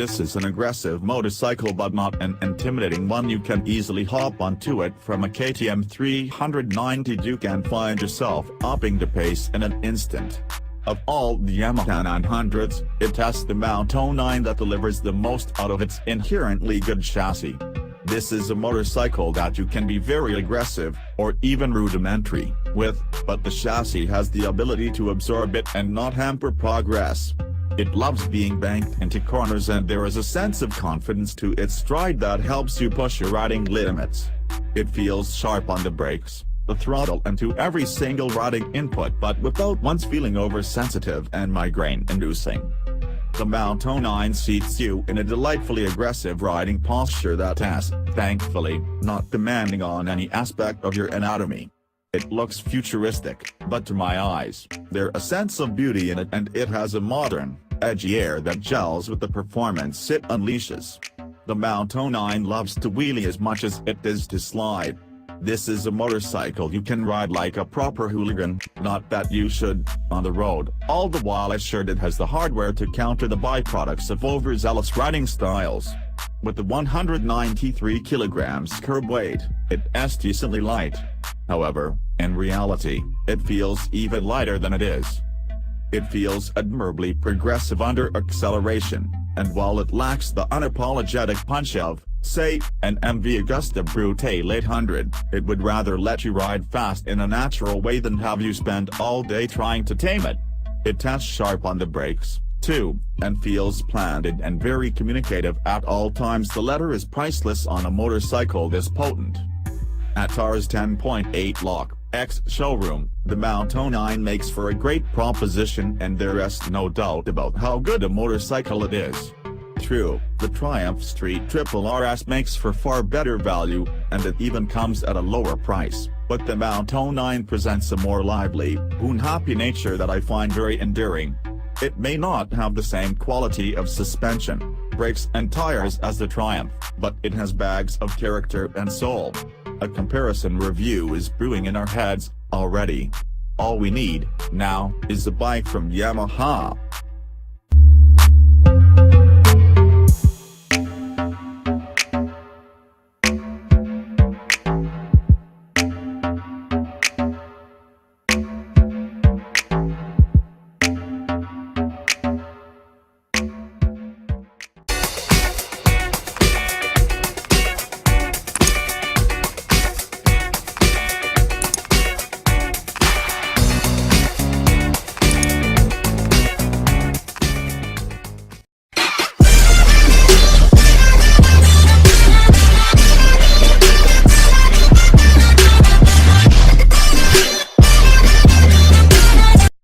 This is an aggressive motorcycle but not an intimidating one. You can easily hop onto it from a KTM 390. You can find yourself upping the pace in an instant. Of all the Yamaha 900s, it has the Mount 09 that delivers the most out of its inherently good chassis. This is a motorcycle that you can be very aggressive, or even rudimentary, with, but the chassis has the ability to absorb it and not hamper progress. It loves being banked into corners, and there is a sense of confidence to its stride that helps you push your riding limits. It feels sharp on the brakes, the throttle, and to every single riding input, but without once feeling oversensitive and migraine-inducing. The Mount 09 seats you in a delightfully aggressive riding posture that has, thankfully, not demanding on any aspect of your anatomy. It looks futuristic, but to my eyes, there's a sense of beauty in it, and it has a modern, edgy air that gels with the performance it unleashes. The Mount 09 loves to wheelie as much as it does to slide. This is a motorcycle you can ride like a proper hooligan, not that you should, on the road, all the while assured it has the hardware to counter the byproducts of overzealous riding styles. With the 193 kilograms curb weight, it's decently light. However, in reality, it feels even lighter than it is. It feels admirably progressive under acceleration, and while it lacks the unapologetic punch of, say, an MV Agusta Brutale 800, it would rather let you ride fast in a natural way than have you spend all day trying to tame it. It tasks sharp on the brakes, too, and feels planted and very communicative at all times. The letter is priceless on a motorcycle this potent. At Tars 10.8 Lock X showroom, the Mount 09 makes for a great proposition, and there is no doubt about how good a motorcycle it is. True, the Triumph Street Triple RS makes for far better value, and it even comes at a lower price, but the Mount 09 presents a more lively, happy nature that I find very endearing. It may not have the same quality of suspension, brakes and tires as the Triumph, but it has bags of character and soul. A comparison review is brewing in our heads already. All we need, now, is a bike from Yamaha.